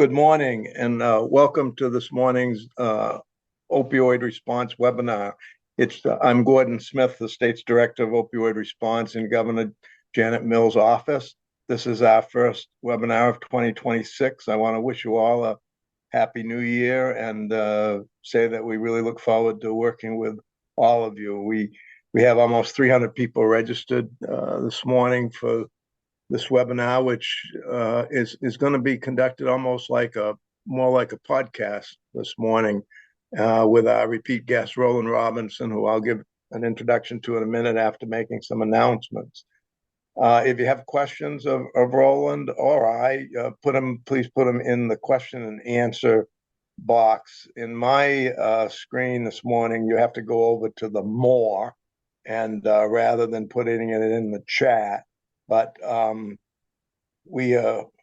Good morning and welcome to this morning's opioid response webinar. I'm Gordon Smith, the state's director of opioid response in Governor Janet Mills' office. This is our first webinar of 2026. I want to wish you all a happy new year and say that we really look forward to working with all of you. We have almost 300 people registered this morning for this webinar, which is going to be conducted almost more like a podcast this morning with our repeat guest, Rowland Robinson, who I'll give an introduction to in a minute after making some announcements. If you have questions of Rowland or I, please put them in the question and answer box. In my screen this morning, you have to go over to the more, and rather than putting it in the chat, but we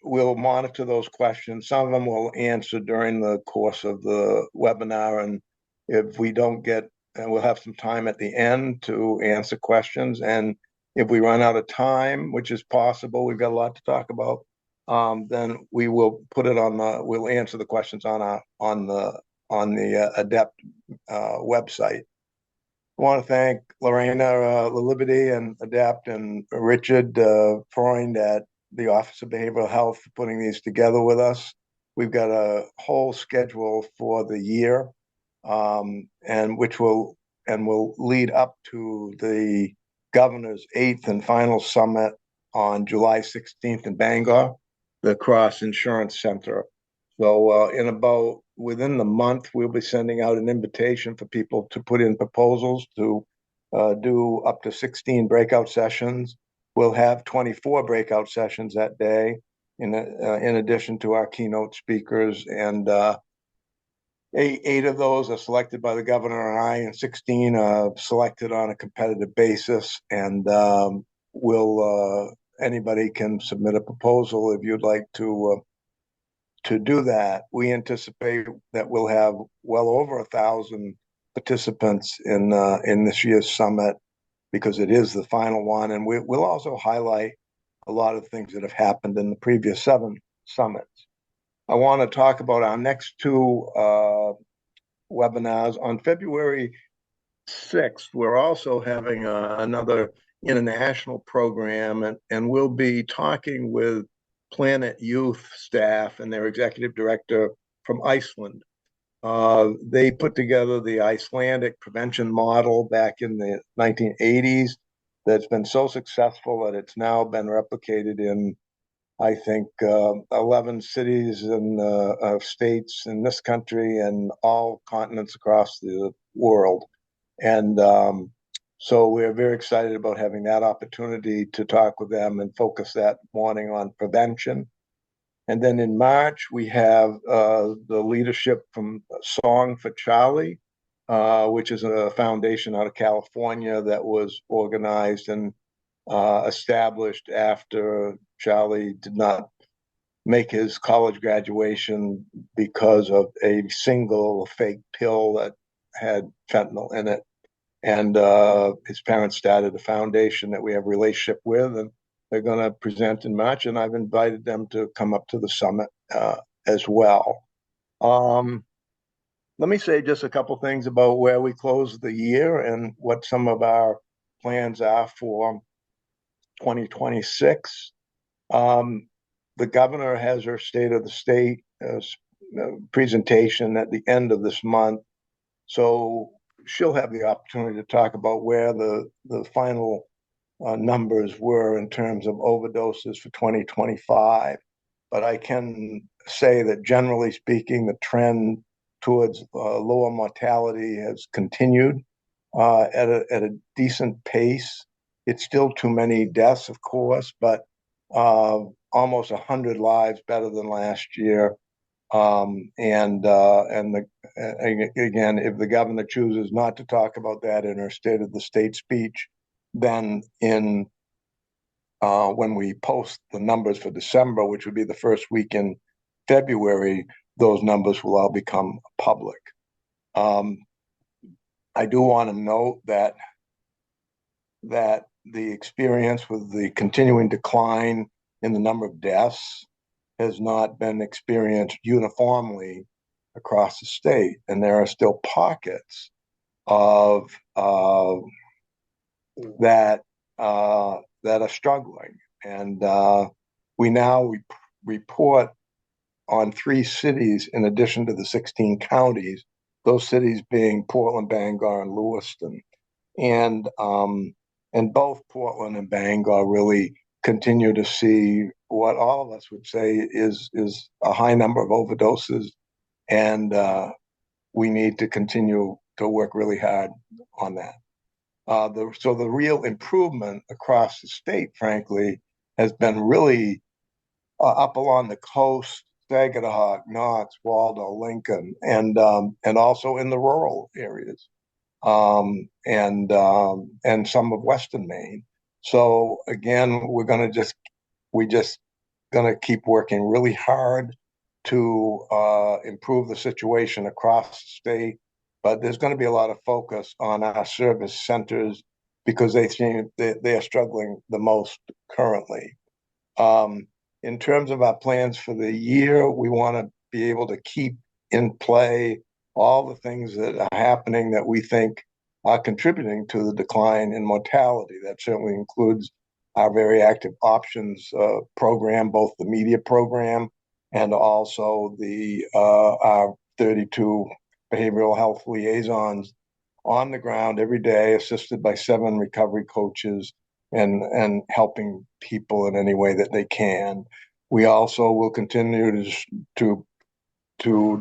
will monitor those questions. Some of them we'll answer during the course of the webinar, and if we don't get, and we'll have some time at the end to answer questions. And if we run out of time, which is possible, we've got a lot to talk about, then we will put it on we'll answer the questions on the ADEPT website. I want to thank Lorena Liberty and ADEPT and Richard Freund at the Office of Behavioral Health for putting these together with us. We've got a whole schedule for the year, and will lead up to the governor's 8th and final summit on July 16th in Bangor, the Cross Insurance Center. So within the month, we'll be sending out an invitation for people to put in proposals to do up to 16 breakout sessions. We'll have 24 breakout sessions that day, in addition to our keynote speakers, and eight of those are selected by the governor and I, and 16 are selected on a competitive basis. And anybody can submit a proposal if you'd like to do that. We anticipate that we'll have well over 1,000 participants in this year's summit, because it is the final one. And we'll also highlight a lot of things that have happened in the previous 7 summits. I want to talk about our next 2 webinars. On February 6th, we're also having another international program, and we'll be talking with Planet Youth staff and their executive director from Iceland. They put together the Icelandic prevention model back in the 1980s that's been so successful that it's now been replicated in, I think, 11 cities and states in this country and all continents across the world. And so we're very excited about having that opportunity to talk with them and focus that morning on prevention. And then in March, we have the leadership from Song for Charlie, which is a foundation out of California that was organized and established after Charlie did not make his college graduation because of a single fake pill that had fentanyl in it. And his parents started a foundation that we have a relationship with, and they're going to present in March, and I've invited them to come up to the summit as well. Let me say just a couple things about where we close the year and what some of our plans are for 2026. The governor has her State of the State presentation at the end of this month, so she'll have the opportunity to talk about where the final numbers were in terms of overdoses for 2025. But I can say that generally speaking, the trend towards lower mortality has continued at a decent pace. It's still too many deaths, of course, but almost 100 lives better than last year. Again, if the governor chooses not to talk about that in her State of the State speech, then when we post the numbers for December, which would be the first week in February, those numbers will all become public. I do want to note that the experience with the continuing decline in the number of deaths has not been experienced uniformly across the state, and there are still pockets of that that are struggling. And we now report on 3 cities in addition to the 16 counties. Those cities being Portland, Bangor, and Lewiston, and both Portland and Bangor really continue to see what all of us would say is a high number of overdoses, and we need to continue to work really hard on that. So the real improvement across the state, frankly, has been really up along the coast, Saginaw, Knox, Waldo, Lincoln, and also in the rural areas, and some of Western Maine. So again, we just gonna keep working really hard to improve the situation across the state. But there's going to be a lot of focus on our service centers because they are struggling the most currently. In terms of our plans for the year, we want to be able to keep in play all the things that are happening that we think are contributing to the decline in mortality. That certainly includes our very active options program, both the media program and also our 32 behavioral health liaisons on the ground every day, assisted by 7 recovery coaches, and helping people in any way that they can. We also will continue to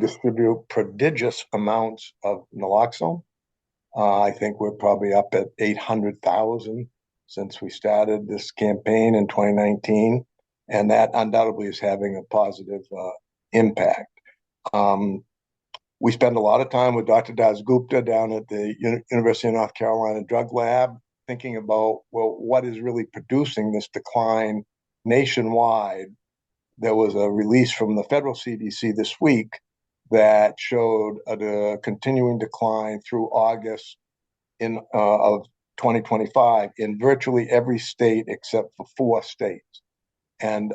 distribute prodigious amounts of naloxone. I think we're probably up at 800,000 since we started this campaign in 2019, and that undoubtedly is having a positive impact. We spend a lot of time with Dr. Das Gupta down at the University of North Carolina Drug Lab, thinking about, well, what is really producing this decline nationwide. There was a release from the federal CDC this week that showed a continuing decline through August of 2025 in virtually every state except for 4 states. And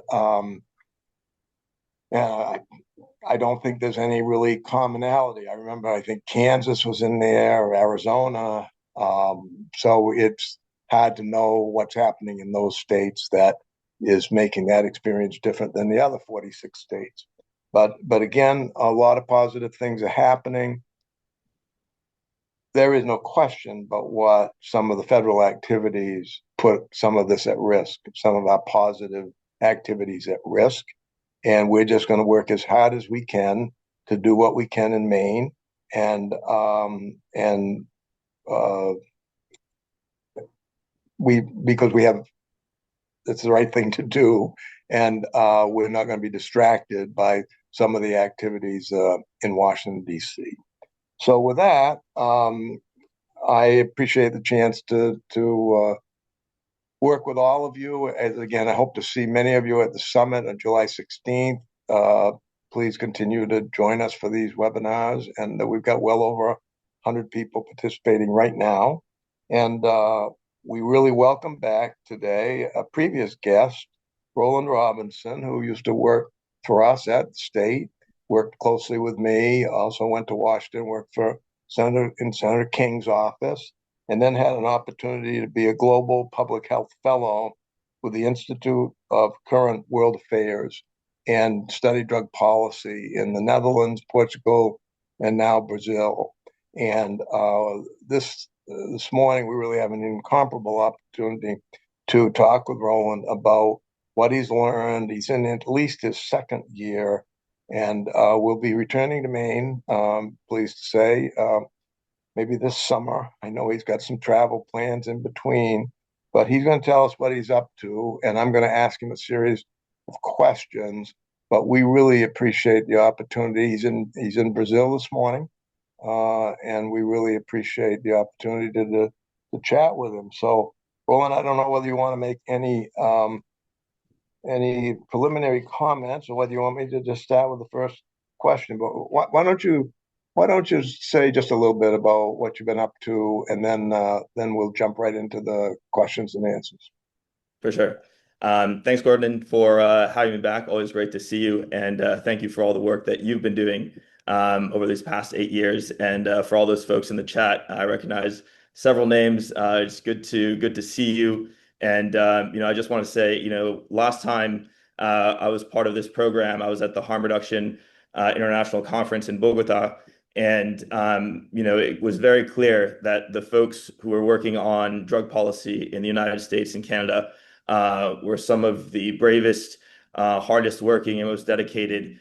I don't think there's any really commonality. I remember, I think Kansas was in there, or Arizona. So it's hard to know what's happening in those states that is making that experience different than the other 46 states. But again, a lot of positive things are happening. There is no question but what some of the federal activities put some of this at risk, some of our positive activities at risk. And we're just going to work as hard as we can to do what we can in Maine, and because we have, it's the right thing to do, and we're not going to be distracted by some of the activities in Washington, D.C. So with that, I appreciate the chance to work with all of you. As again, I hope to see many of you at the summit on July 16th. Please continue to join us for these webinars, and we've got well over 100 people participating right now. And we really welcome back today a previous guest, Rowland Robinson, who used to work for us at the state, worked closely with me, also went to Washington, worked for Senator King's office, and then had an opportunity to be a global public health fellow with the Institute of Current World Affairs and studied drug policy in the Netherlands, Portugal, and now Brazil. And this morning, we really have an incomparable opportunity to talk with Rowland about what he's learned. He's in at least his 2nd year, and we'll be returning to Maine, pleased to say, maybe this summer. I know he's got some travel plans in between, but he's going to tell us what he's up to, and I'm going to ask him a series of questions. But we really appreciate the opportunity. He's in Brazil this morning, and we really appreciate the opportunity to chat with him. So, Roland, I don't know whether you want to make any preliminary comments, or whether you want me to just start with the first question. But why don't you say just a little bit about what you've been up to, and then we'll jump right into the questions and answers. For sure. Thanks, Gordon, for having me back. Always great to see you, and thank you for all the work that you've been doing over these past 8 years. And for all those folks in the chat, I recognize several names. It's good to see you. And I just want to say, last time I was part of this program, I was at the Harm Reduction International Conference in Bogota. And it was very clear that the folks who were working on drug policy in the United States and Canada were some of the bravest, hardest working, and most dedicated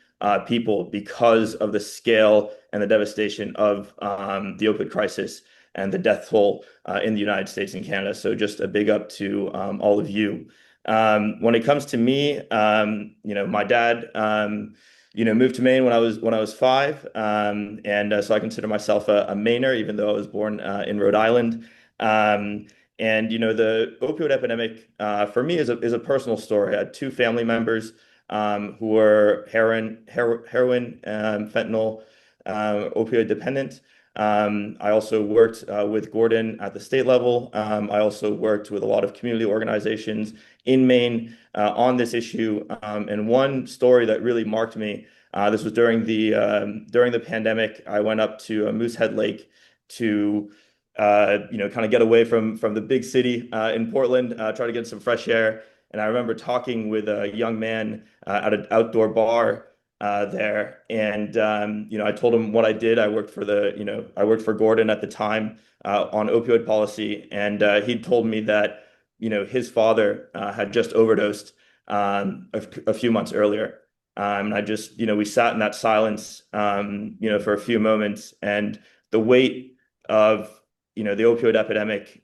people because of the scale and the devastation of the opioid crisis and the death toll in the United States and Canada. So just a big up to all of you. When it comes to me, my dad, moved to Maine when I was 5, and so I consider myself a Mainer, even though I was born in Rhode Island. And the opioid epidemic for me is a personal story. I had two family members who were heroin, fentanyl, opioid dependent. I also worked with Gordon at the state level. I also worked with a lot of community organizations in Maine on this issue. And one story that really marked me, this was during the pandemic. I went up to Moosehead Lake to kind of get away from the big city in Portland, try to get some fresh air. And I remember talking with a young man at an outdoor bar there, and I told him what I did. I worked for Gordon at the time on opioid policy, and he told me that his father had just overdosed a few months earlier. And I just we sat in that silence for a few moments, and the weight of the opioid epidemic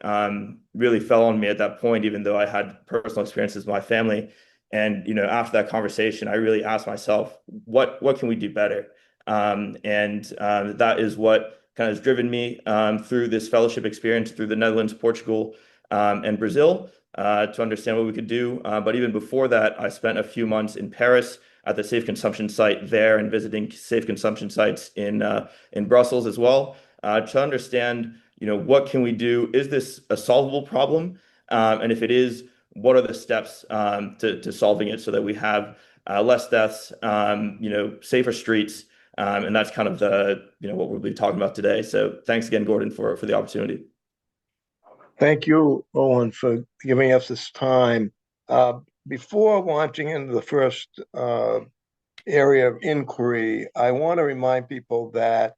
really fell on me at that point, even though I had personal experiences with my family. And after that conversation, I really asked myself, what can we do better? And that is what kind of has driven me through this fellowship experience through the Netherlands, Portugal, and Brazil to understand what we could do. But even before that, I spent a few months in Paris at the safe consumption site there and visiting safe consumption sites in Brussels as well to understand what can we do? Is this a solvable problem? And if it is, what are the steps to solving it so that we have less deaths, safer streets, and that's kind of what we'll be talking about today. So thanks again, Gordon, for the opportunity. Thank you, Owen, for giving us this time. Before launching into the first area of inquiry, I want to remind people that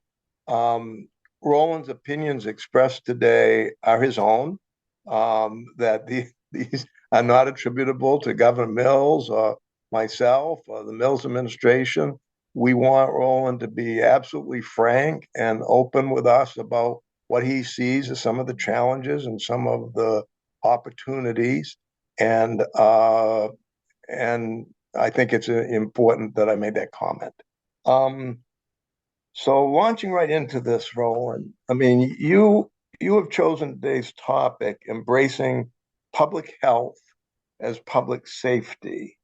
Rowland's opinions expressed today are his own, that these are not attributable to Governor Mills or myself or the Mills administration. We want Rowland to be absolutely frank and open with us about what he sees as some of the challenges and some of the opportunities. And I think it's important that I made that comment. So launching right into this, Roland, I mean, you have chosen today's topic, embracing public health as public safety,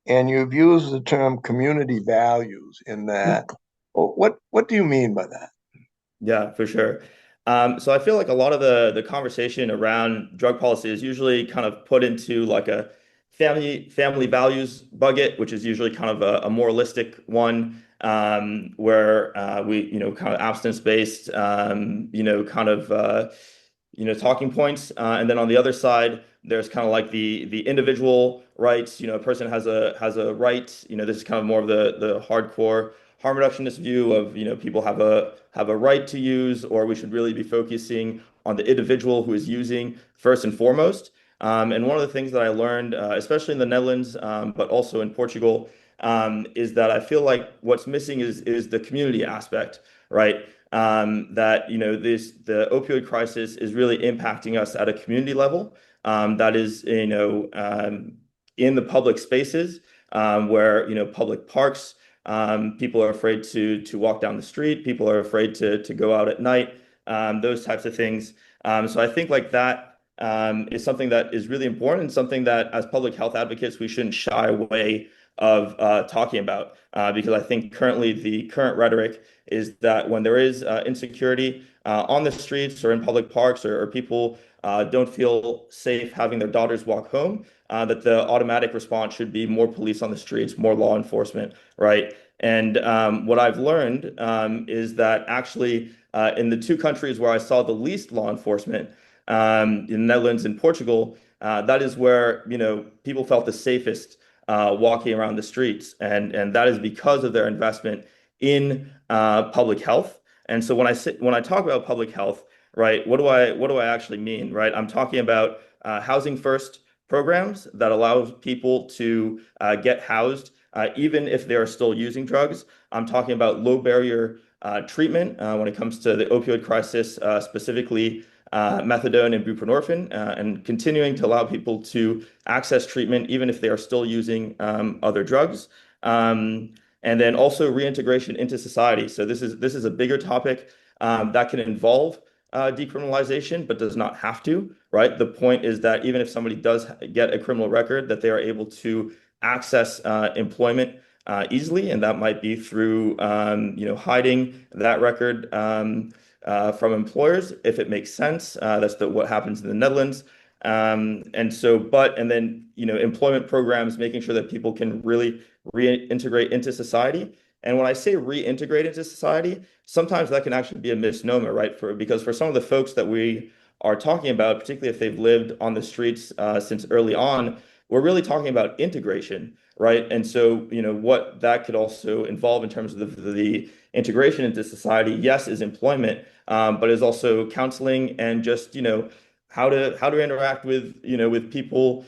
and you've used the term community values in that. What do you mean by that? Yeah, for sure. So I feel like a lot of the conversation around drug policy is usually kind of put into like a family values bucket, which is usually kind of a moralistic one, where we kind of abstinence based, kind of talking points, and then on the other side, there's kind of like the individual rights. A person has a right. This is kind of more of the hardcore harm reductionist view of people have a right to use, or we should really be focusing on the individual who is using first and foremost. And one of the things that I learned, especially in the Netherlands, but also in Portugal, is that I feel like what's missing is the community aspect, right? That the opioid crisis is really impacting us at a community level. That is in the public spaces, where public parks. People are afraid to walk down the street. People are afraid to go out at night. Those types of things. So I think like that is something that is really important, something that as public health advocates we shouldn't shy away of talking about, because I think currently the current rhetoric is that when there is insecurity on the streets or in public parks, or people don't feel safe having their daughters walk home, that the automatic response should be more police on the streets, more law enforcement, right? And what I've learned is that actually in the two countries where I saw the least law enforcement, in the Netherlands and Portugal, that is where people felt the safest walking around the streets, and that is because of their investment in public health. And so when I talk about public health, right, what do I actually mean, right? I'm talking about housing first programs that allow people to get housed even if they are still using drugs. I'm talking about low barrier treatment when it comes to the opioid crisis, specifically methadone and buprenorphine, and continuing to allow people to access treatment even if they are still using other drugs. And then also reintegration into society. So this is a bigger topic that can involve decriminalization, but does not have to, right? The point is that even if somebody does get a criminal record, that they are able to access employment easily, and that might be through hiding that record from employers if it makes sense. That's what happens in the Netherlands. And then employment programs, making sure that people can really reintegrate into society. And when I say reintegrate into society, sometimes that can actually be a misnomer, right? Because for some of the folks that we are talking about, particularly if they've lived on the streets since early on, we're really talking about integration, right? And so, what that could also involve in terms of the integration into society, yes, is employment, but is also counseling and just, how to interact with people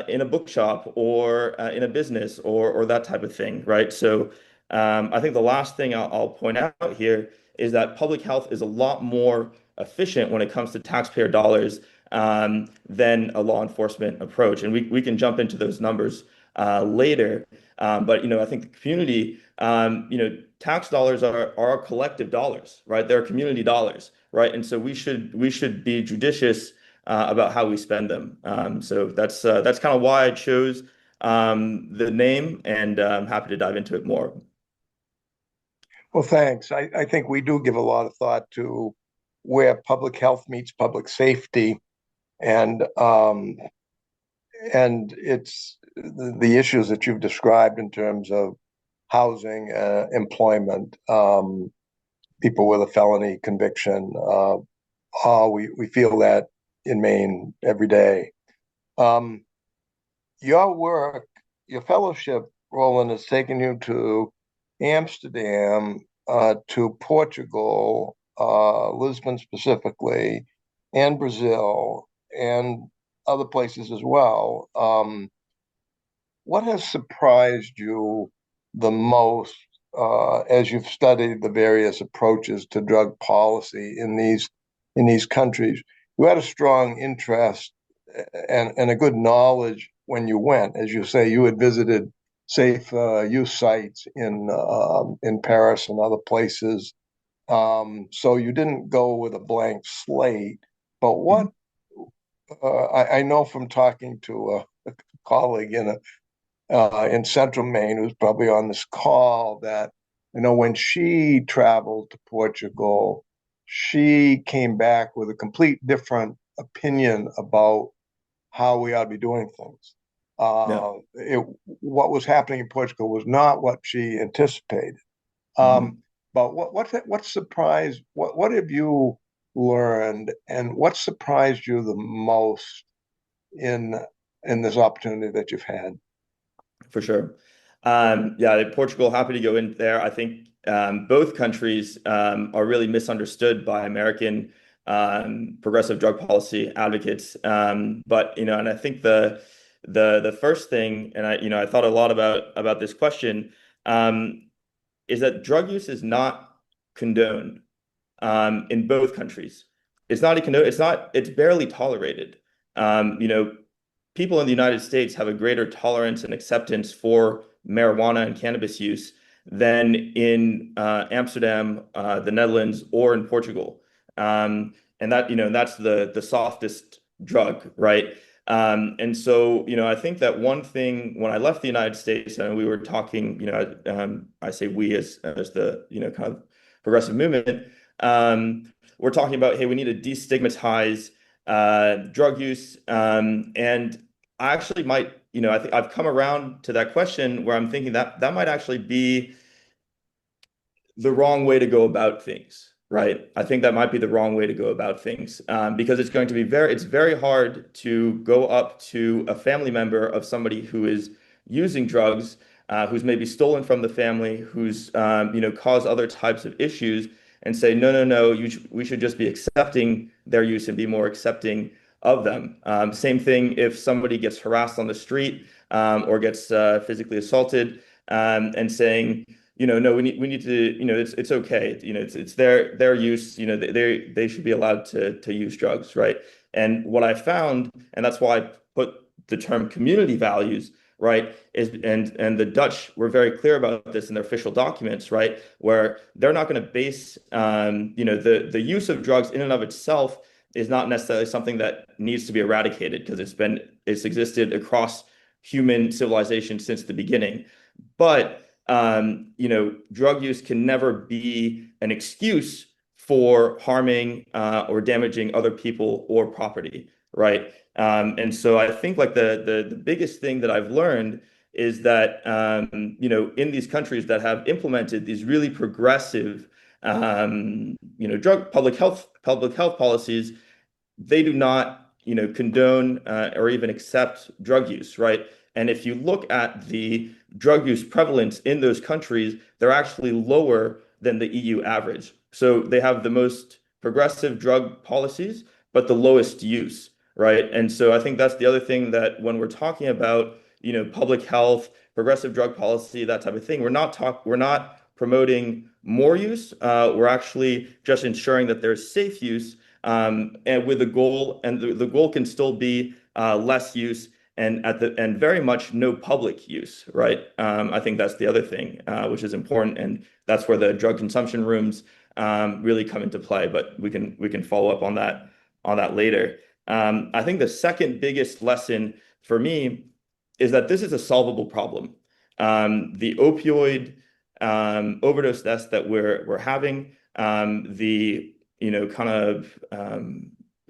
in a bookshop or in a business or that type of thing, right? So I think the last thing I'll point out here is that public health is a lot more efficient when it comes to taxpayer dollars than a law enforcement approach. And we can jump into those numbers later. But I think the community, tax dollars are collective dollars, right? They're community dollars, right? And so we should be judicious about how we spend them. So that's kind of why I chose the name, and I'm happy to dive into it more. Well, thanks. I think we do give a lot of thought to where public health meets public safety, and it's the issues that you've described in terms of housing, employment, people with a felony conviction. We feel that in Maine every day. Um, your work, your fellowship, Roland, has taken you to Amsterdam, to Portugal, Lisbon specifically, and Brazil, and other places as well. What has surprised you the most as you've studied the various approaches to drug policy in these countries? You had a strong interest and a good knowledge when you went. As you say, you had visited safe use sites in Paris and other places. So you didn't go with a blank slate. But what Mhm. I know from talking to a colleague in Central Maine who's probably on this call that when she traveled to Portugal, she came back with a complete different opinion about how we ought to be doing things. Yeah. What was happening in Portugal was not what she anticipated. Um, Mhm. but what surprised? What have you learned, and what surprised you the most in in this opportunity that you've had? For sure. Yeah, Portugal, happy to go in there. I think both countries are really misunderstood by American progressive drug policy advocates. And I think the first thing, and I thought a lot about this question, um, is that drug use is not condoned in both countries. It's not a condoned, it's barely tolerated. Um, you know, People in the United States have a greater tolerance and acceptance for marijuana and cannabis use than in Amsterdam, the Netherlands, or in Portugal. And that's the softest drug, right? And so, I think that one thing when I left the United States and we were talking, I say we as the, kind of progressive movement, we're talking about, hey, we need to destigmatize drug use. And I actually might, I think I've come around to that question where I'm thinking that that might actually be the wrong way to go about things, right? I think that might be the wrong way to go about things, because it's going to be it's very hard to go up to a family member of somebody who is using drugs, who's maybe stolen from the family, who's caused other types of issues, and say, no, no, no, we should just be accepting their use and be more accepting of them. Same thing if somebody gets harassed on the street, or gets physically assaulted, and saying, no, we need to, it's okay. It's their use, they should be allowed to use drugs, right? And what I found, and that's why I put the term community values, right, is and the Dutch were very clear about this in their official documents, right, where they're not going to base, the use of drugs in and of itself is not necessarily something that needs to be eradicated because it's existed across human civilization since the beginning. But drug use can never be an excuse for harming, or damaging other people or property, right? And so I think like the biggest thing that I've learned is that in these countries that have implemented these really progressive drug public health policies, they do not, condone, or even accept drug use, right? And if you look at the drug use prevalence in those countries, they're actually lower than the EU average. So they have the most progressive drug policies, but the lowest use, right? And so I think that's the other thing that when we're talking about, public health, progressive drug policy, that type of thing, we're not promoting more use. We're actually just ensuring that there's safe use, and with the goal, and the goal can still be less use and very much no public use, right? I think that's the other thing, which is important, and that's where the drug consumption rooms really come into play. But we can follow up on that later. I think the second biggest lesson for me is that this is a solvable problem. The opioid overdose deaths that we're having, the kind of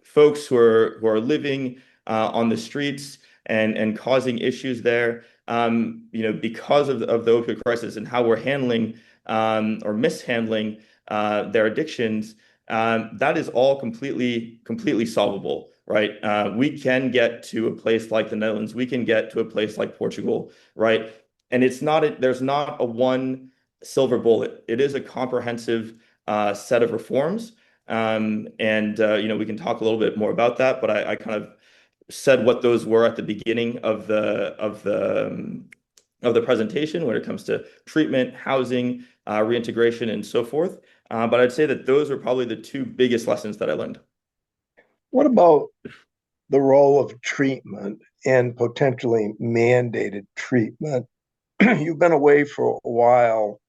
folks who are living on the streets and causing issues there, because of the opioid crisis and how we're handling, or mishandling, their addictions. That is all completely solvable, right? We can get to a place like the Netherlands. We can get to a place like Portugal, right? And there's not a one silver bullet. It is a comprehensive set of reforms. And we can talk a little bit more about that, but I kind of said what those were at the beginning of the presentation when it comes to treatment, housing, reintegration, and so forth. But I'd say that those are probably the two biggest lessons that I learned. What about the role of treatment and potentially mandated treatment? You've been away for a while,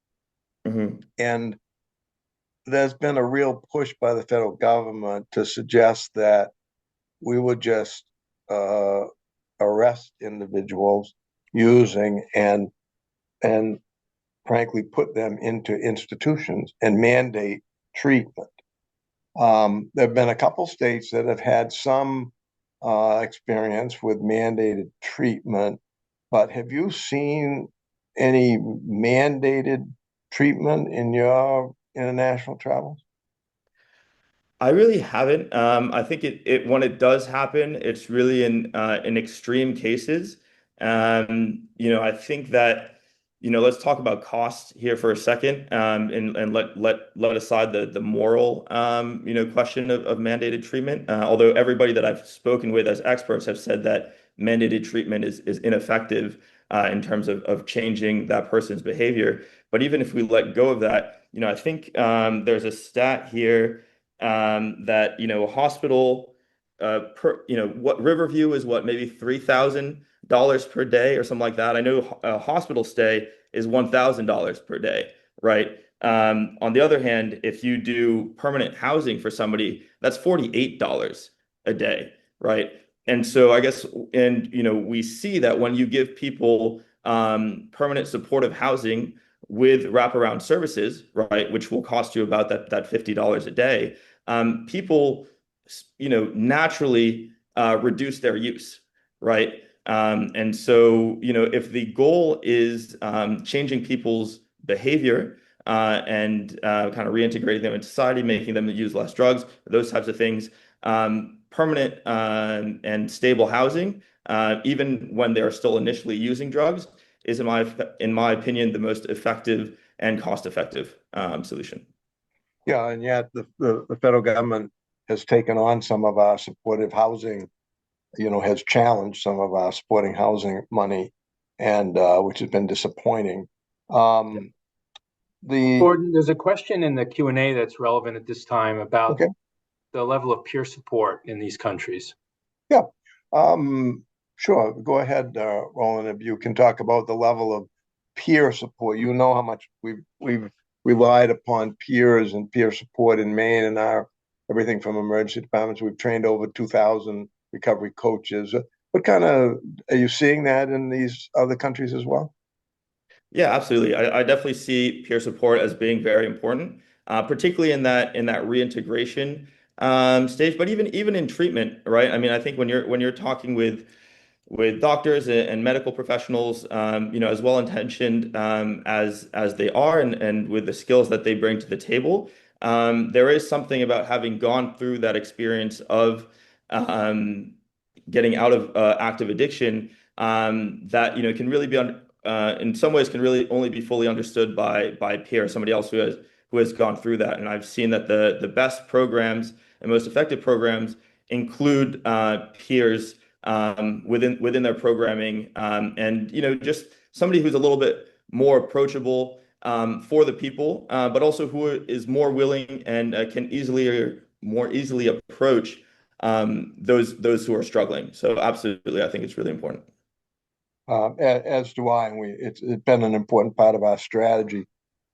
Mhm. and there's been a real push by the federal government to suggest that we would just uh, arrest individuals using and frankly put them into institutions and mandate treatment. There have been a couple states that have had some experience with mandated treatment, but have you seen any mandated treatment in your international travels? I really haven't. I think it when it does happen, it's really in extreme cases. I think that, let's talk about cost here for a second, and let aside the moral, question of mandated treatment. Although everybody that I've spoken with as experts have said that mandated treatment is ineffective, in terms of changing that person's behavior. But even if we let go of that, I think, there's a stat here, that a hospital, what Riverview is, what, maybe $3,000 per day or something like that. I know a hospital stay is $1,000 per day, right? On the other hand, if you do permanent housing for somebody, that's $48 a day, right? And so I guess, and we see that when you give people permanent supportive housing with wraparound services, right, which will cost you about that $50 a day, people, naturally, reduce their use, right? And so, if the goal is changing people's behavior and kind of reintegrating them into society, making them use less drugs, those types of things, permanent and stable housing, even when they are still initially using drugs, is in my opinion the most effective and cost-effective solution. Yeah, and yet the federal government has taken on some of our supportive housing, has challenged some of our supporting housing money, and which has been disappointing. Um, the Gordon, there's a question in the Q&A that's relevant at this time about okay, the level of peer support in these countries. yeah, sure. Go ahead, Roland, if you can talk about the level of peer support. You know how much we've relied upon peers and peer support in Maine and our everything from emergency departments. We've trained over 2,000 recovery coaches. What kind of are you seeing that in these other countries as well? Yeah, absolutely. I definitely see peer support as being very important, particularly in that reintegration stage, but even in treatment, right? I mean, I think when you're talking with doctors and medical professionals, as well intentioned as they are, and with the skills that they bring to the table, there is something about having gone through that experience of um, getting out of active addiction that can really be in some ways can really only be fully understood by peer, somebody else who has gone through that. And I've seen that the best programs and most effective programs include peers within their programming, and just somebody who's a little bit more approachable for the people, but also who is more willing and can more easily approach those who are struggling. So absolutely, I think it's really important. As do I, and it's been an important part of our strategy.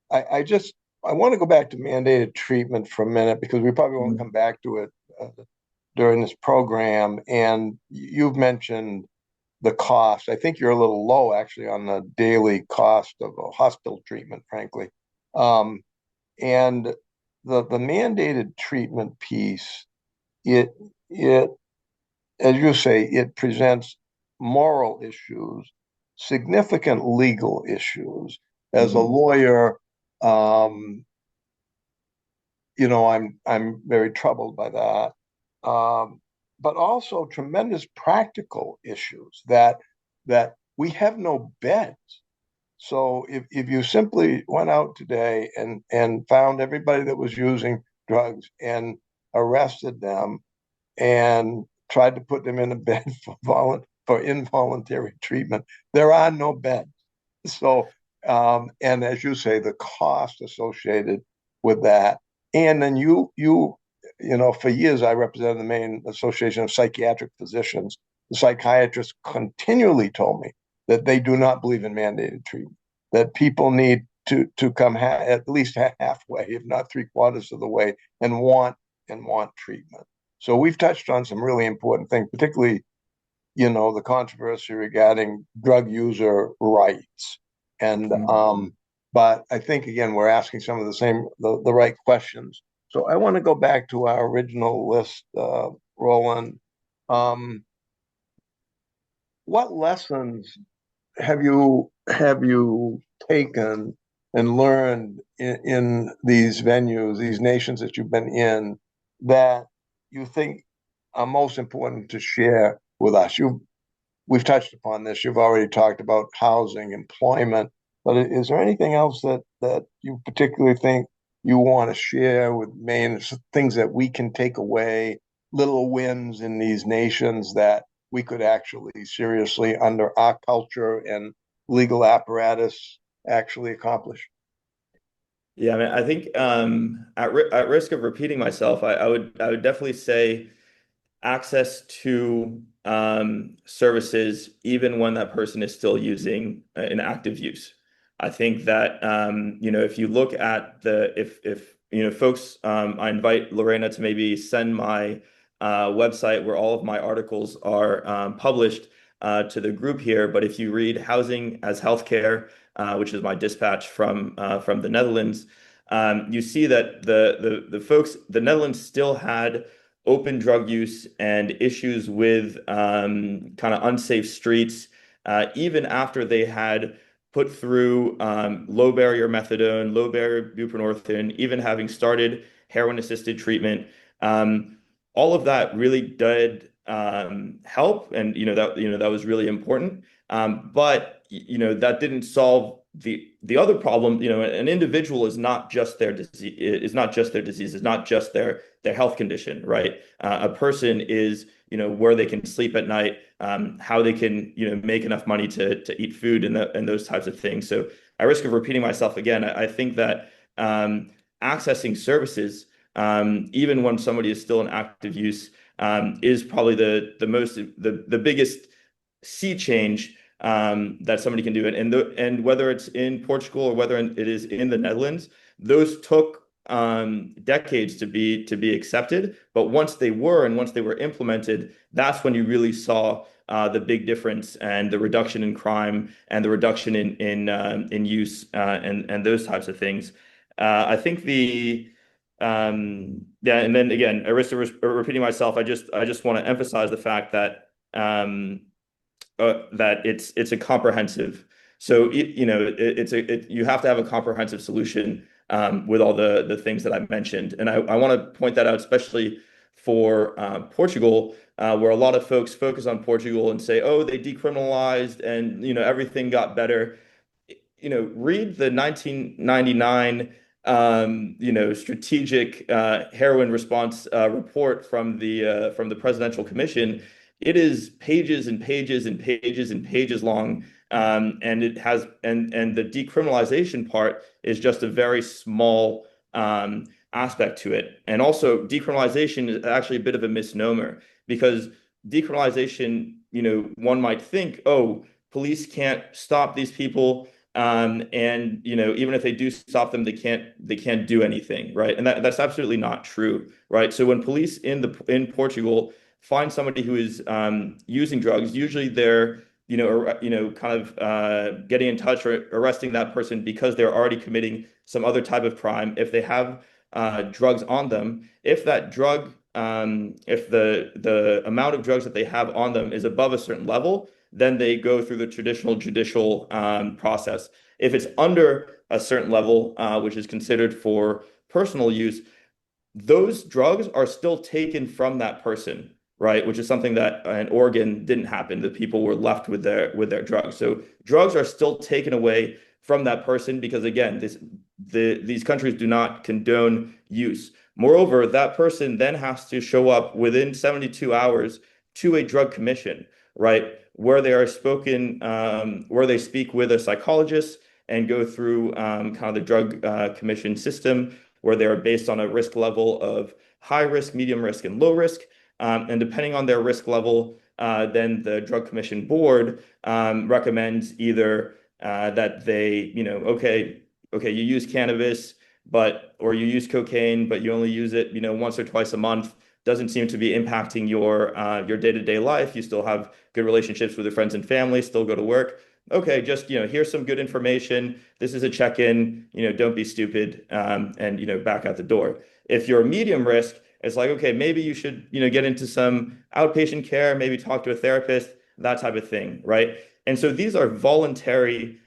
I want to go back to mandated treatment for a minute because we probably won't come back to it during this program. And you've mentioned the cost. I think you're a little low actually on the daily cost of a hospital treatment, frankly. Um, and the mandated treatment piece, it as you say, it presents moral issues, significant legal issues. As a Mhm. lawyer, um, I'm very troubled by that. But also tremendous practical issues that we have no beds. So if you simply went out today and found everybody that was using drugs and arrested them and tried to put them in a bed for involuntary treatment, there are no beds. So, and as you say, the cost associated with that, and then for years I represented the Maine Association of Psychiatric Physicians. The psychiatrists continually told me that they do not believe in mandated treatment. That people need to come at least halfway, if not three-quarters of the way, and want treatment. So we've touched on some really important things, particularly, the controversy regarding drug user rights. And but I think again we're asking some of the right questions. So I want to go back to our original list, Roland. Um, what lessons have you taken and learned in these venues, these nations that you've been in, that you think are most important to share with us? We've touched upon this. You've already talked about housing, employment, but is there anything else that you particularly think you want to share with Maine? Things that we can take away, little wins in these nations that we could actually seriously, under our culture and legal apparatus, actually accomplish. Yeah, I mean, I think at risk of repeating myself, I would definitely say access to services, even when that person is still using an active use. I think that if you look at if folks, I invite Lorena to maybe send my website where all of my articles are published to the group here. But if you read Housing as Healthcare, which is my dispatch from the Netherlands, you see that the folks, the Netherlands still had open drug use and issues with kind of unsafe streets, even after they had put through low barrier methadone, low barrier buprenorphine, even having started heroin assisted treatment. All of that really did help, and that was really important. But that didn't solve the other problem. An individual is not just their disease, is not just their health condition, right? A person is where they can sleep at night, how they can make enough money to eat food and those types of things. So at risk of repeating myself again, I think that accessing services, even when somebody is still in active use, is probably the biggest sea change that somebody can do. And whether it's in Portugal or whether it is in the Netherlands, those took decades to be accepted. But once they were implemented, that's when you really saw the big difference and the reduction in crime and the reduction in use and those types of things. I think yeah, and then again, at risk of repeating myself, I just want to emphasize the fact that it's a comprehensive. So you have to have a comprehensive solution with all the things that I mentioned, and I want to point that out, especially for Portugal, where a lot of folks focus on Portugal and say, oh, they decriminalized and everything got better. Read the 1999 strategic heroin response report from the Presidential Commission. It is pages and pages and pages and pages long, and the decriminalization part is just a very small aspect to it. And also, decriminalization is actually a bit of a misnomer, because decriminalization, one might think, oh, police can't stop these people. And even if they do stop them, they can't do anything, right? And that's absolutely not true, right? So when police in Portugal find somebody who is using drugs, usually they're kind of getting in touch or arresting that person because they're already committing some other type of crime. If they have drugs on them, if that drug if the amount of drugs that they have on them is above a certain level, then they go through the traditional judicial process. If it's under a certain level, which is considered for personal use, those drugs are still taken from that person, right? Which is something that in Oregon didn't happen. The people were left with their drugs. So drugs are still taken away from that person because, again, these countries do not condone use. Moreover, that person then has to show up within 72 hours to a drug commission, right? Where where they speak with a psychologist and go through kind of the drug commission system, where they are based on a risk level of high risk, medium risk, and low risk. And depending on their risk level, then the drug commission board recommends either that they, okay, you use cannabis, or you use cocaine, but you only use it, once or twice a month. Doesn't seem to be impacting your day-to-day life. You still have good relationships with your friends and family, still go to work. Okay, just here's some good information. This is a check-in. Don't be stupid, and back out the door. If you're medium risk, it's like, okay, maybe you should get into some outpatient care, maybe talk to a therapist, that type of thing, right? And so these are voluntary.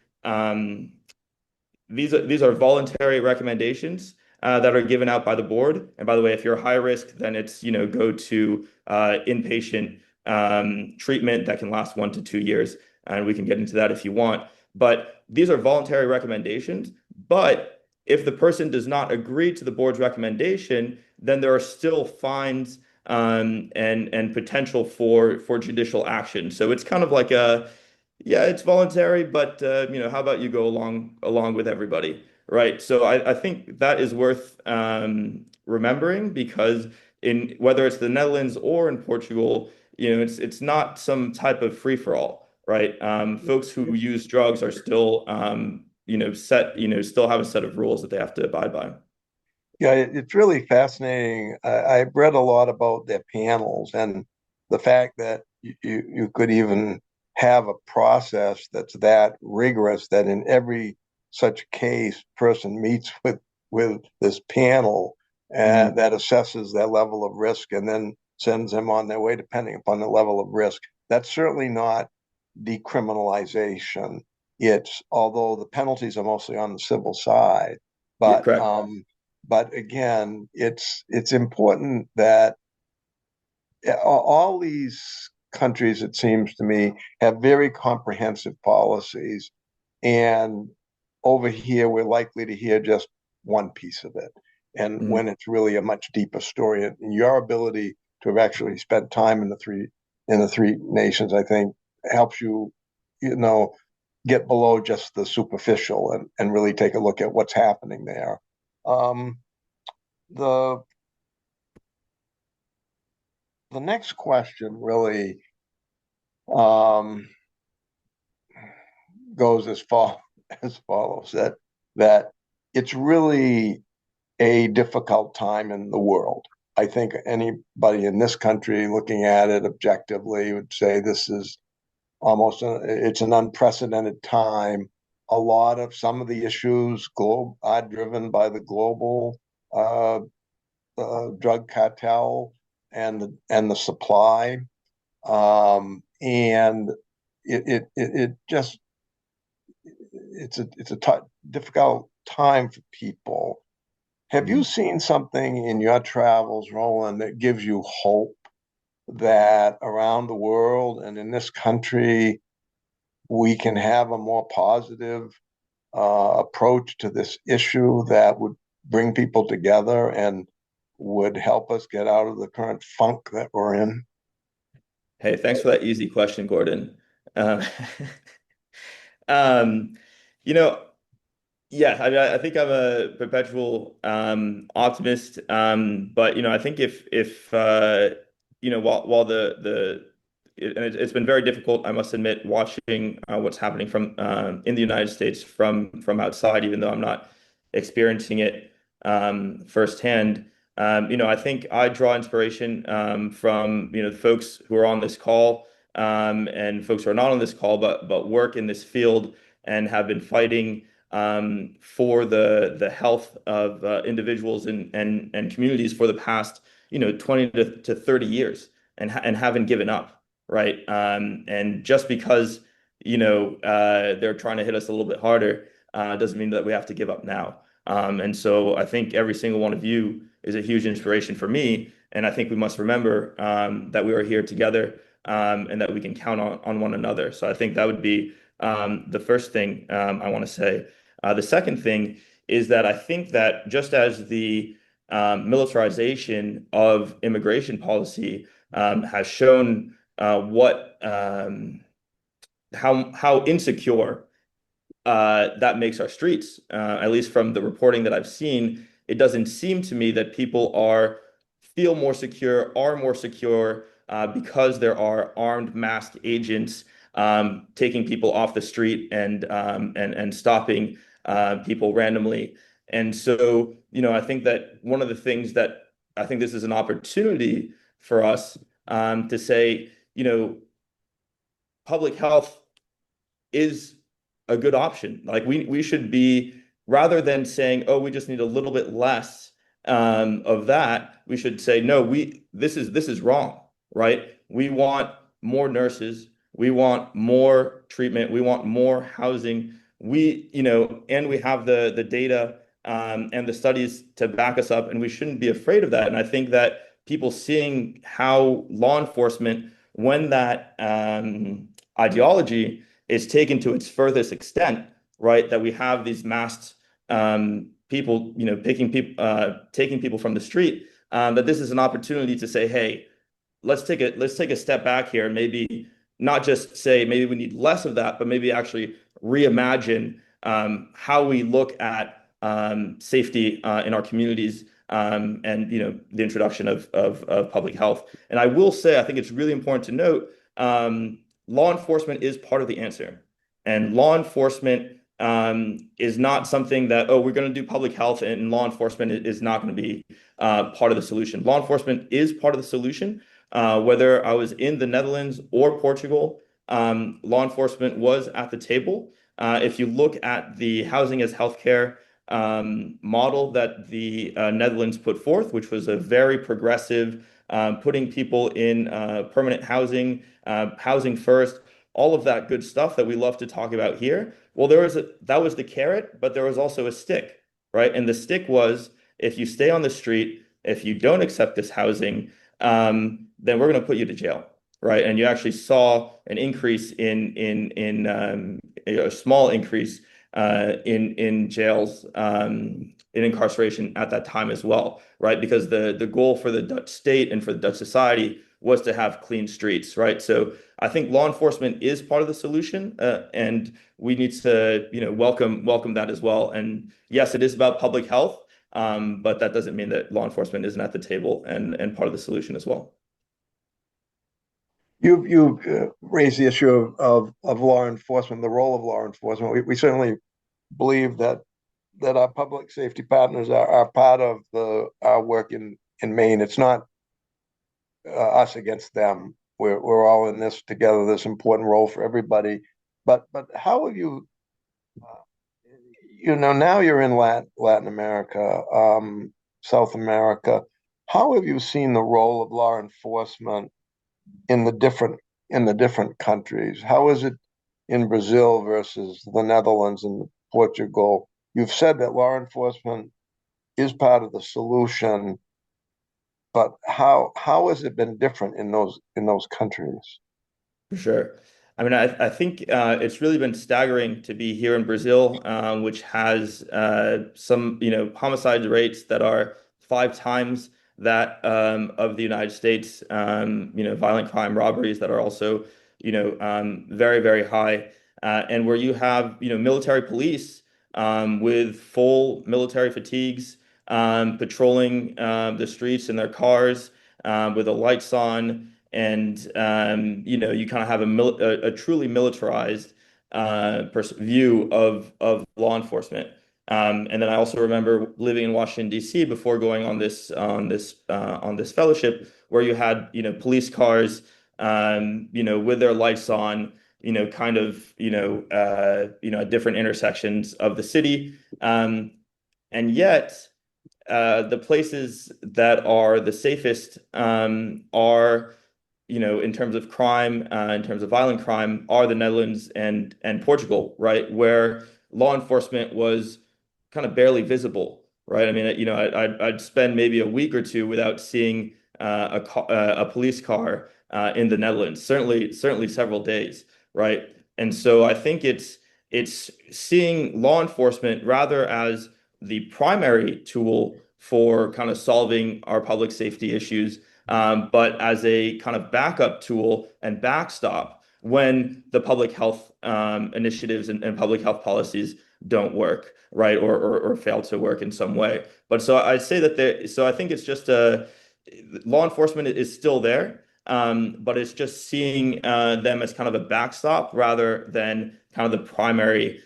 These are voluntary recommendations that are given out by the board. And by the way, if you're high risk, then it's go to inpatient treatment that can last 1 to 2 years, and we can get into that if you want. But these are voluntary recommendations. But if the person does not agree to the board's recommendation, then there are still fines and potential for judicial action. So it's kind of like yeah, it's voluntary, but how about you go along with everybody, right? So I think that is worth remembering, because in whether it's the Netherlands or in Portugal, it's not some type of free for all, right? Folks who use drugs are still still have a set of rules that they have to abide by. Yeah, it's really fascinating. I've read a lot about their panels and the fact that you could even have a process that's that rigorous that in every such case, person meets with this panel and that assesses their level of risk and then sends them on their way depending upon the level of risk. That's certainly not decriminalization. It's, although the penalties are mostly on the civil side, Yeah, but correct. again, it's important that all these countries, it seems to me, have very comprehensive policies, and over here we're likely to hear just one piece of it, and Mhm. when it's really a much deeper story. And your ability to have actually spent time in the three nations, I think, helps you, you know, get below just the superficial and really take a look at what's happening there. Um, the the next question really um, goes as follows, that it's really a difficult time in the world. I think anybody in this country looking at it objectively would say this is it's an unprecedented time. A lot of some of the issues are driven by the global uh, drug cartel and the supply, and it just it's a difficult time for people. Have you Mhm. seen something in your travels, Roland, that gives you hope that around the world and in this country we can have a more positive approach to this issue that would bring people together and would help us get out of the current funk that we're in? Hey, thanks for that easy question, Gordon. Um, um, you know, yeah, I mean, I think I'm a perpetual optimist. But I think if while it's been very difficult, I must admit, watching what's happening from in the United States from outside, even though I'm not experiencing it firsthand. I think I draw inspiration from the folks who are on this call, and folks who are not on this call, but work in this field and have been fighting for the health of individuals and communities for the past 20 to 30 years, and haven't given up, right? And just because they're trying to hit us a little bit harder doesn't mean that we have to give up now. And so I think every single one of you is a huge inspiration for me, and I think we must remember that we are here together, and that we can count on one another. So I think that would be the first thing I want to say. The second thing is that I think that just as the militarization of immigration policy has shown what how insecure that makes our streets, at least from the reporting that I've seen, it doesn't seem to me that people are more secure because there are armed masked agents taking people off the street and stopping people randomly. And so, I think that one of the things that I think this is an opportunity for us to say, public health is a good option. Like we should be, rather than saying, oh, we just need a little bit less of that, we should say, no, this is wrong, right? We want more nurses, we want more treatment, we want more housing. And we have the data and the studies to back us up, and we shouldn't be afraid of that. And I think that people seeing how law enforcement, when that ideology is taken to its furthest extent, right? That we have these masked people, taking people from the street. That this is an opportunity to say, hey, let's take a step back here, and maybe not just say maybe we need less of that, but maybe actually reimagine how we look at safety in our communities, and the introduction of public health. And I will say, I think it's really important to note, law enforcement is part of the answer, and law enforcement is not something that, oh, we're going to do public health and law enforcement is not going to be part of the solution. Law enforcement is part of the solution. Whether I was in the Netherlands or Portugal, law enforcement was at the table. If you look at the housing as healthcare model that the Netherlands put forth, which was a very progressive, putting people in permanent housing, housing first, all of that good stuff that we love to talk about here. Well, that was the carrot, but there was also a stick, right? And the stick was, if you stay on the street, if you don't accept this housing, then we're going to put you to jail, right? And you actually saw an increase in a small increase in jails, in incarceration at that time as well, right? Because the goal for the Dutch state and for the Dutch society was to have clean streets, right? So I think law enforcement is part of the solution, and we need to, welcome that as well. And yes, it is about public health, but that doesn't mean that law enforcement isn't at the table and part of the solution as well. You've raised the issue of law enforcement, the role of law enforcement. We certainly believe that our public safety partners are part of our work in Maine. It's not us against them. We're all in this together. This important role for everybody. But how have you, now you're in Latin America, South America. How have you seen the role of law enforcement in the different countries? How is it in Brazil versus the Netherlands and Portugal? You've said that law enforcement is part of the solution, but how has it been different in those countries? For sure. I mean, I think it's really been staggering to be here in Brazil, which has some, homicide rates that are 5 times that of the United States. Violent crime, robberies that are also, very, very high, and where you have, military police with full military fatigues, patrolling the streets in their cars with the lights on. And you kind of have a truly militarized view of law enforcement. And then I also remember living in Washington D.C. before going on this fellowship, where you had police cars with their lights on, at different intersections of the city, and yet the places that are the safest are, in terms of crime, in terms of violent crime, are the Netherlands and Portugal, right? Where law enforcement was kind of barely visible, right? I mean, I'd spend maybe a week or two without seeing a police car in the Netherlands, certainly several days, right? And so I think it's seeing law enforcement rather as the primary tool for kind of solving our public safety issues, but as a kind of backup tool and backstop when the public health initiatives and public health policies don't work, right, or fail to work in some way. But so I'd say so I think it's just law enforcement is still there, but it's just seeing them as kind of a backstop rather than kind of the primary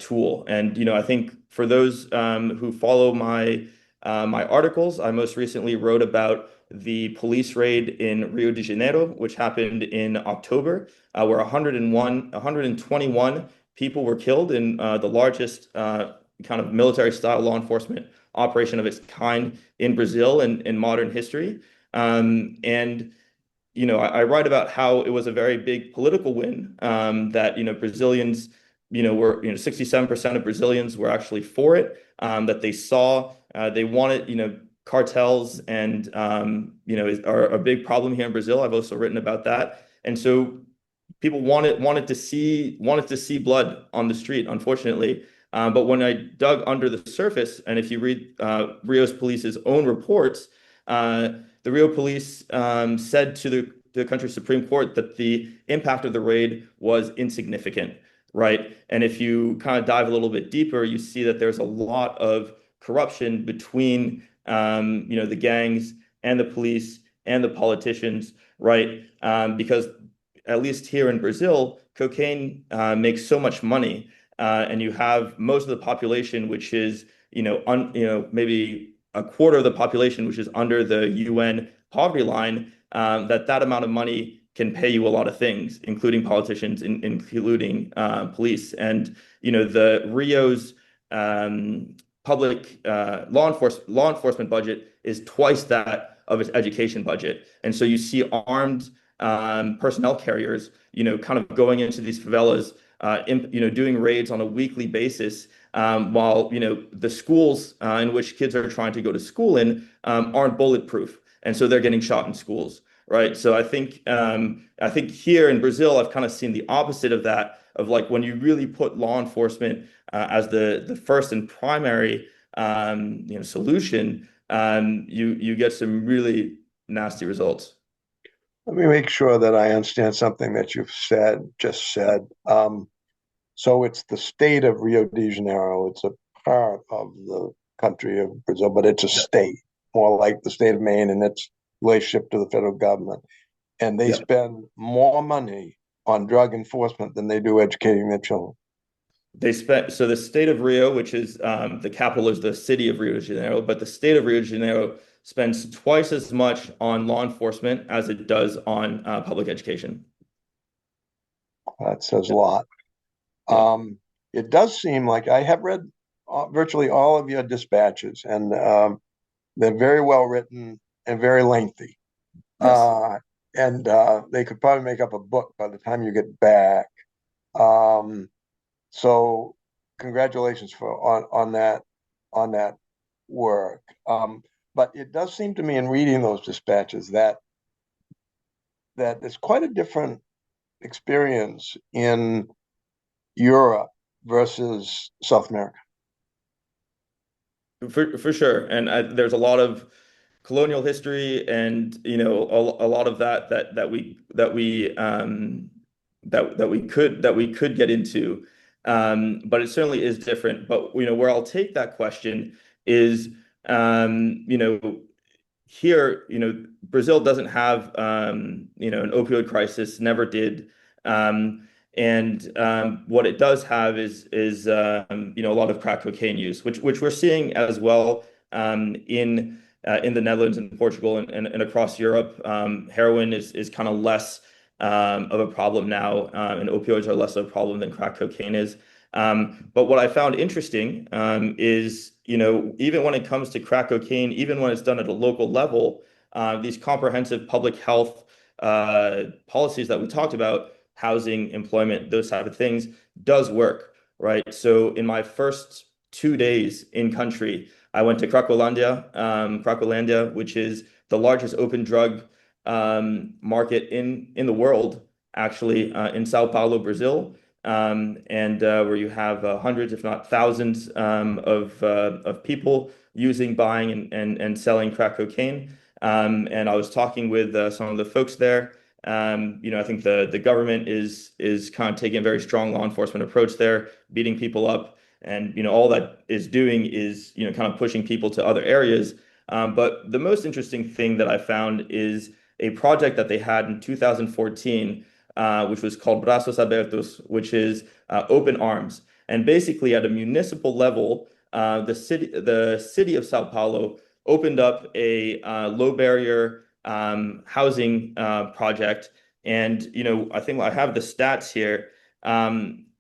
tool. And I think for those who follow my articles, I most recently wrote about the police raid in Rio de Janeiro, which happened in October, where 121 people were killed in the largest kind of military-style law enforcement operation of its kind in Brazil in modern history. And I write about how it was a very big political win, that Brazilians, were 67% of Brazilians were actually for it, that they saw they wanted, cartels and are a big problem here in Brazil. I've also written about that. And so people wanted to see blood on the street, unfortunately. But when I dug under the surface, and if you read Rio's police's own reports, the Rio police said to the country's Supreme Court that the impact of the raid was insignificant, right? And if you kind of dive a little bit deeper, you see that there's a lot of corruption between the gangs and the police and the politicians, right? Because at least here in Brazil, cocaine makes so much money, and you have most of the population, which is maybe a quarter of the population, which is under the UN poverty line, that amount of money can pay you a lot of things, including politicians, including police. And the Rio's public law enforcement budget is twice that of its education budget. And so you see armed personnel carriers, kind of going into these favelas, doing raids on a weekly basis, while, the schools in which kids are trying to go to school in aren't bulletproof. And so they're getting shot in schools, right? So I think here in Brazil, I've kind of seen the opposite of that, of like when you really put law enforcement as the first and primary solution, you get some really nasty results. Let me make sure that I understand something that you've just said. So it's the state of Rio de Janeiro. It's a part of the country of Brazil, but it's a state, more like the state of Maine and its relationship to the federal government. And they Yeah. spend more money on drug enforcement than they do educating their children. So the state of Rio, which is the capital is the city of Rio de Janeiro, but the state of Rio de Janeiro spends twice as much on law enforcement as it does on public education. That says a lot. Yeah. It does seem like I have read virtually all of your dispatches, and they're very well written and very lengthy. Yes. And they could probably make up a book by the time you get back. So congratulations on that work. But it does seem to me in reading those dispatches that there's quite a different experience in Europe versus South America. For sure. And there's a lot of colonial history, and a lot of that we could get into, but it certainly is different. But where I'll take that question is, here, Brazil doesn't have an opioid crisis, never did. And what it does have is a lot of crack cocaine use, which we're seeing as well, in the Netherlands and Portugal and across Europe. Heroin is kind of less of a problem now, and opioids are less of a problem than crack cocaine is. But what I found interesting is, even when it comes to crack cocaine, even when it's done at a local level, these comprehensive public health policies that we talked about, housing, employment, those type of things, does work, right? So in my first 2 days in country, I went to Cracolândia, which is the largest open drug market in the world, actually, in Sao Paulo, Brazil, and where you have hundreds, if not thousands, of people using, buying, and selling crack cocaine. And I was talking with some of the folks there. I think the government is kind of taking a very strong law enforcement approach there, beating people up. And all that is doing is kind of pushing people to other areas. But the most interesting thing that I found is a project that they had in 2014, which was called Braços Abertos, which is open arms. And basically, at a municipal level, the city of Sao Paulo opened up a low barrier housing project. And I think I have the stats here.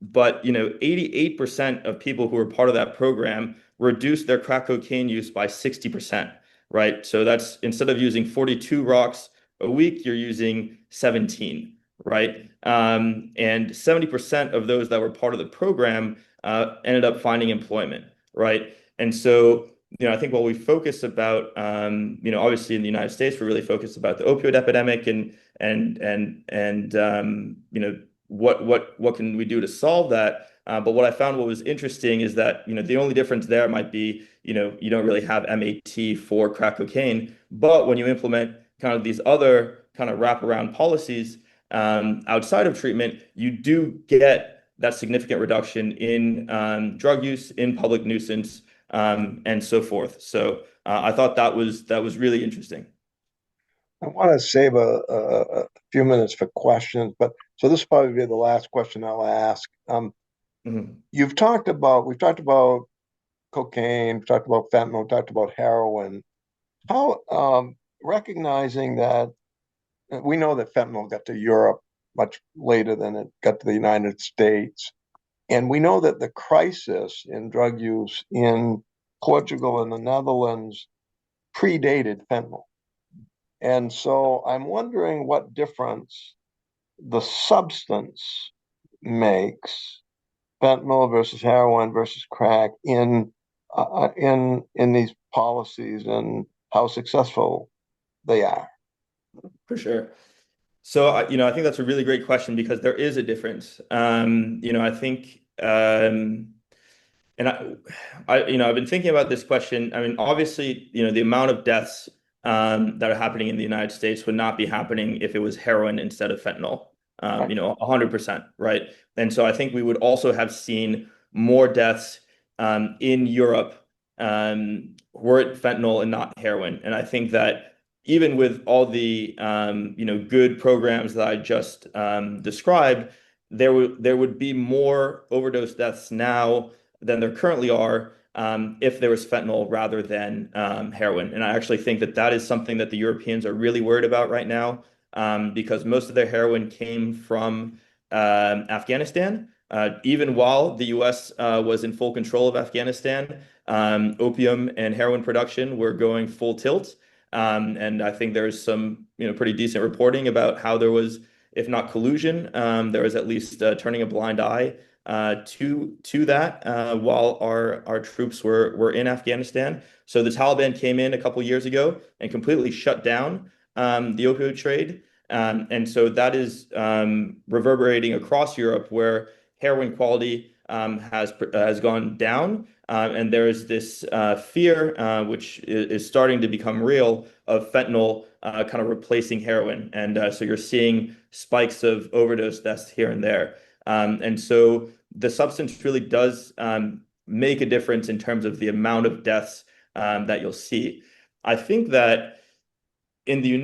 But 88% of people who were part of that program reduced their crack cocaine use by 60%, right? So that's, instead of using 42 rocks a week, you're using 17, right? And 70% of those that were part of the program ended up finding employment, right? And so, I think while we focus about, obviously in the United States, we're really focused about the opioid epidemic and what can we do to solve that? But what I found, what was interesting, is that the only difference there might be you don't really have MAT for crack cocaine, but when you implement kind of these other kind of wraparound policies outside of treatment, you do get that significant reduction in drug use, in public nuisance, and so forth. So I thought that was really interesting. I want to save a few minutes for questions, but so this will probably be the last question I'll ask. Mhm. We've talked about cocaine, we've talked about fentanyl, we've talked about heroin. How, recognizing that we know that fentanyl got to Europe much later than it got to the United States, and we know that the crisis in drug use in Portugal and the Netherlands predated fentanyl. And so I'm wondering what difference the substance makes, fentanyl versus heroin versus crack, in these policies and how successful they are. For sure. So, I think that's a really great question because there is a difference. I think, and I've been thinking about this question. I mean, obviously, the amount of deaths that are happening in the United States would not be happening if it was heroin instead of fentanyl. 100%, right? And so I think we would also have seen more deaths in Europe were it fentanyl and not heroin. And I think that even with all the good programs that I just described, there would be more overdose deaths now than there currently are if there was fentanyl rather than heroin. And I actually think that that is something that the Europeans are really worried about right now because most of their heroin came from Afghanistan. Even while the US was in full control of Afghanistan, opium and heroin production were going full tilt. And I think there's some, pretty decent reporting about how there was, if not collusion, there was at least turning a blind eye to that while our troops were in Afghanistan. So the Taliban came in a couple years ago and completely shut down the opioid trade. And so that is reverberating across Europe where heroin quality has gone down. And there's this fear, which is starting to become real, of fentanyl kind of replacing heroin. And so you're seeing spikes of overdose deaths here and there. And so the substance really does make a difference in terms of the amount of deaths that you'll see. I think that in the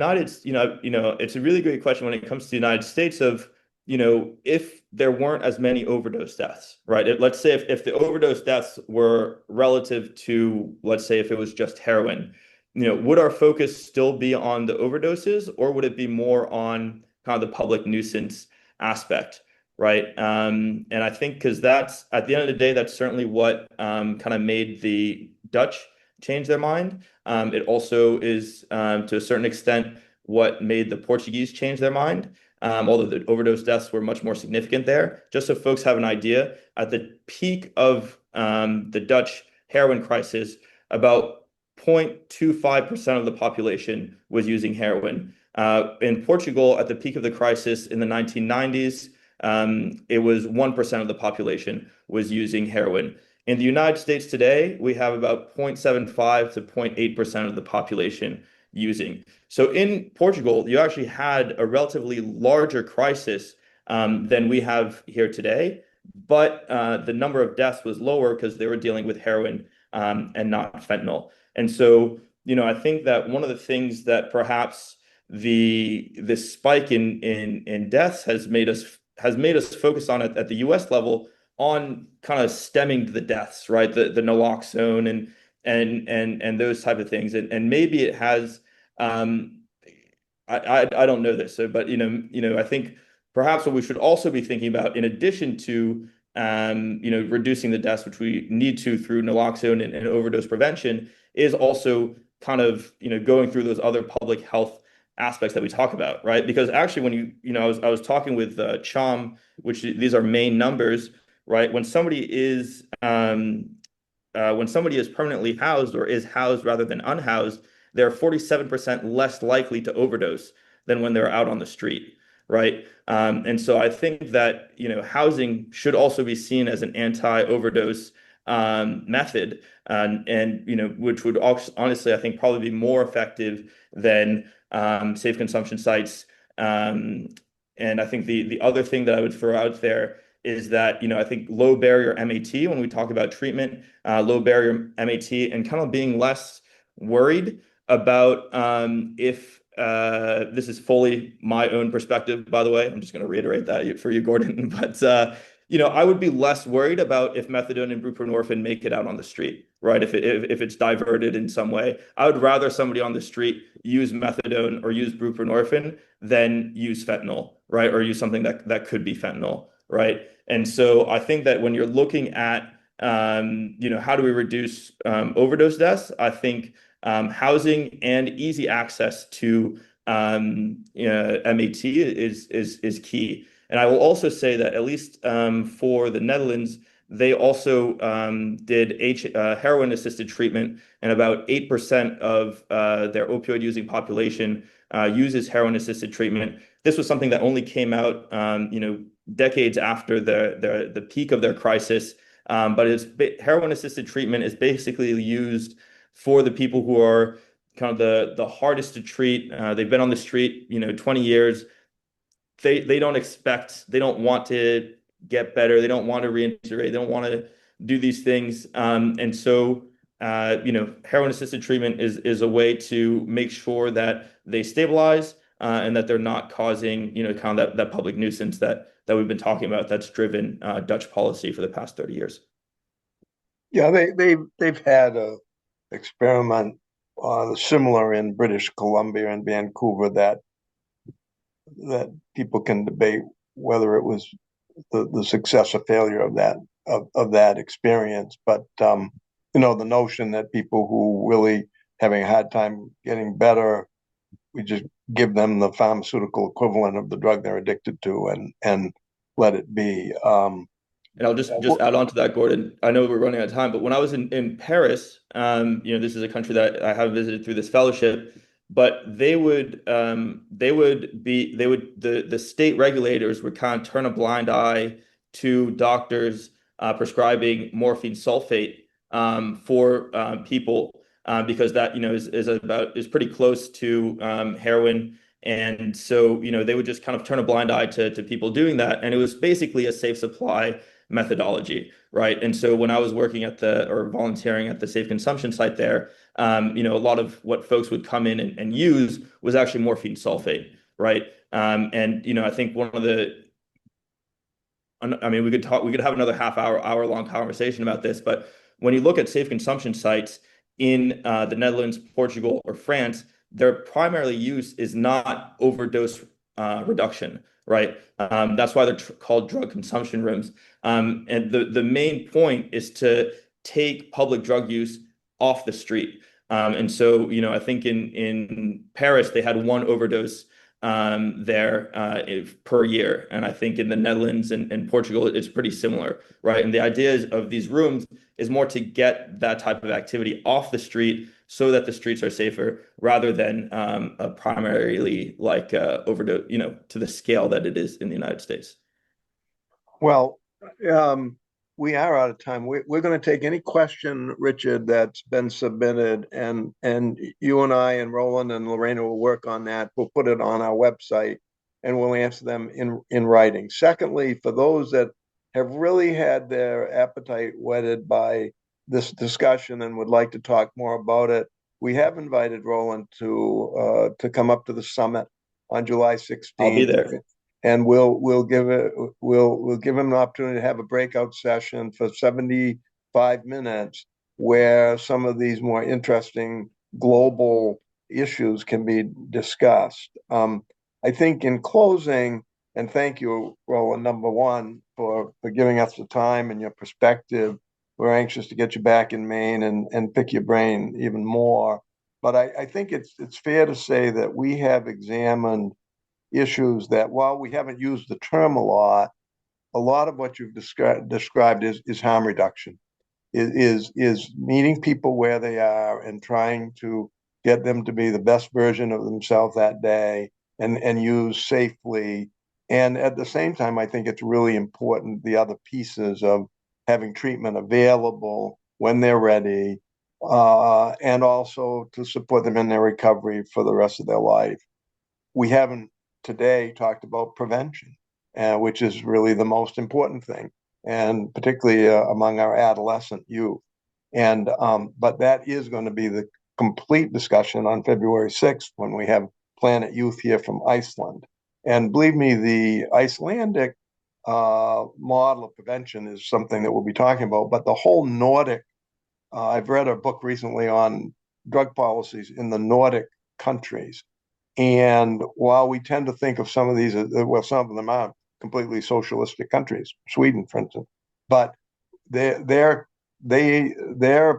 it's a really great question when it comes to the United States of, if there weren't as many overdose deaths, right? Let's say if the overdose deaths were relative to, let's say if it was just heroin, would our focus still be on the overdoses or would it be more on kind of the public nuisance aspect, right? And I think because that's at the end of the day, that's certainly what kind of made the Dutch change their mind. It also is, to a certain extent, what made the Portuguese change their mind, although the overdose deaths were much more significant there. Just so folks have an idea, at the peak of the Dutch heroin crisis, about 0.25% of the population was using heroin. In Portugal, at the peak of the crisis in the 1990s, it was 1% of the population was using heroin. In the United States today, we have about 0.75 to 0.8% of the population using. So in Portugal, you actually had a relatively larger crisis than we have here today, but the number of deaths was lower because they were dealing with heroin and not fentanyl. And so, I think that one of the things that perhaps the spike in deaths has made us focus on it at the U.S. level on kind of stemming the deaths, right? The naloxone and those type of things, and maybe it has. I don't know this, so but I think perhaps what we should also be thinking about, in addition to reducing the deaths, which we need to through naloxone and overdose prevention, is also kind of going through those other public health aspects that we talk about, right? Because actually, I was talking with Chom, which these are Maine numbers, right? When somebody is permanently housed or is housed rather than unhoused, they're 47% less likely to overdose than when they're out on the street, right? And so I think that housing should also be seen as an anti-overdose method, and which would honestly, I think, probably be more effective than safe consumption sites. And I think the other thing that I would throw out there is that, I think low barrier MAT, when we talk about treatment, low barrier MAT, and kind of being less worried about if this is fully my own perspective, by the way. I'm just going to reiterate that for you, Gordon. But I would be less worried about if methadone and buprenorphine make it out on the street, right? If it's diverted in some way, I would rather somebody on the street use methadone or use buprenorphine than use fentanyl, right? Or use something that could be fentanyl, right? And so I think that when you're looking at how do we reduce overdose deaths? I think housing and easy access to MAT is key. And I will also say that at least for the Netherlands, they also did heroin-assisted treatment, and about 8% of their opioid-using population uses heroin-assisted treatment. This was something that only came out, decades after the peak of their crisis. But heroin-assisted treatment is basically used for the people who are kind of the hardest to treat. They've been on the street, 20 years. They don't want to get better. They don't want to reintegrate. They don't want to do these things. And so, heroin assisted treatment is a way to make sure that they stabilize and that they're not causing, kind of that public nuisance that we've been talking about that's driven Dutch policy for the past 30 years. Yeah, they've had a experiment similar in British Columbia and Vancouver that people can debate whether it was the success or failure of that experience. But the notion that people who really having a hard time getting better, we just give them the pharmaceutical equivalent of the drug they're addicted to and let it be. And I'll just add on to that, Gordon. I know we're running out of time, but when I was in Paris, this is a country that I have visited through this fellowship, but the state regulators would kind of turn a blind eye to doctors prescribing morphine sulfate for people because that is pretty close to heroin. And so, they would just kind of turn a blind eye to people doing that. And it was basically a safe supply methodology, right? And so when I was working or volunteering at the safe consumption site there, a lot of what folks would come in and use was actually morphine sulfate, right? I think we could have another hour long conversation about this, but when you look at safe consumption sites in the Netherlands, Portugal, or France, their primary use is not overdose reduction, right? That's why they're called drug consumption rooms. And the main point is to take public drug use off the street. And so, I think in Paris, they had one overdose there per year. And I think in the Netherlands and Portugal, it's pretty similar, right? And the idea of these rooms is more to get that type of activity off the street so that the streets are safer rather than primarily like overdose, to the scale that it is in the United States. Well, we are out of time. We're going to take any question, Richard, that's been submitted, and you and I and Roland and Lorena will work on that. We'll put it on our website, and we'll answer them in writing. Secondly, for those that have really had their appetite whetted by this discussion and would like to talk more about it, we have invited Roland to come up to the summit on July 16th. I'll be there. And we'll give him an opportunity to have a breakout session for 75 minutes where some of these more interesting global issues can be discussed. I think in closing, and thank you, Roland, number one, for giving us the time and your perspective. We're anxious to get you back in Maine and pick your brain even more. But I think it's fair to say that we have examined issues that, while we haven't used the term a lot of what you've described is harm reduction, is meeting people where they are and trying to get them to be the best version of themselves that day and use safely. And at the same time, I think it's really important, the other pieces of having treatment available when they're ready, and also to support them in their recovery for the rest of their life. We haven't today talked about prevention, which is really the most important thing, and particularly among our adolescent youth. And but that is going to be the complete discussion on February 6th when we have Planet Youth here from Iceland. And believe me, the Icelandic model of prevention is something that we'll be talking about. But the whole Nordic, I've read a book recently on drug policies in the Nordic countries. And while we tend to think of some of these, well, some of them are completely socialistic countries, Sweden, for instance, but their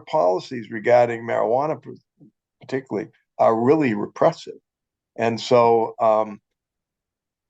policies regarding marijuana particularly are really repressive. And so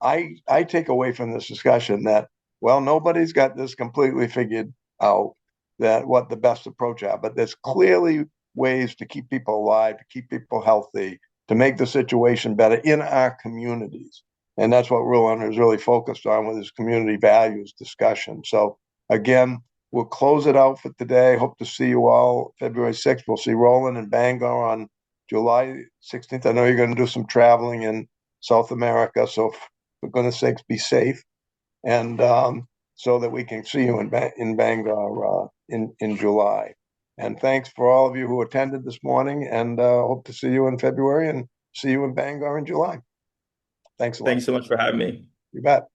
I take away from this discussion that, well, nobody's got this completely figured out, that what the best approach are, but there's clearly ways to keep people alive, to keep people healthy, to make the situation better in our communities. And that's what Rowland is really focused on with his community values discussion. So again, we'll close it out for today. Hope to see you all February 6th. We'll see Rowland in Bangor on July 16th. I know you're going to do some traveling in South America, so for goodness sakes, be safe. And so that we can see you in Bangor in July. And thanks for all of you who attended this morning, and hope to see you in February and see you in Bangor in July. Thanks a lot. Thanks so much for having me. You bet.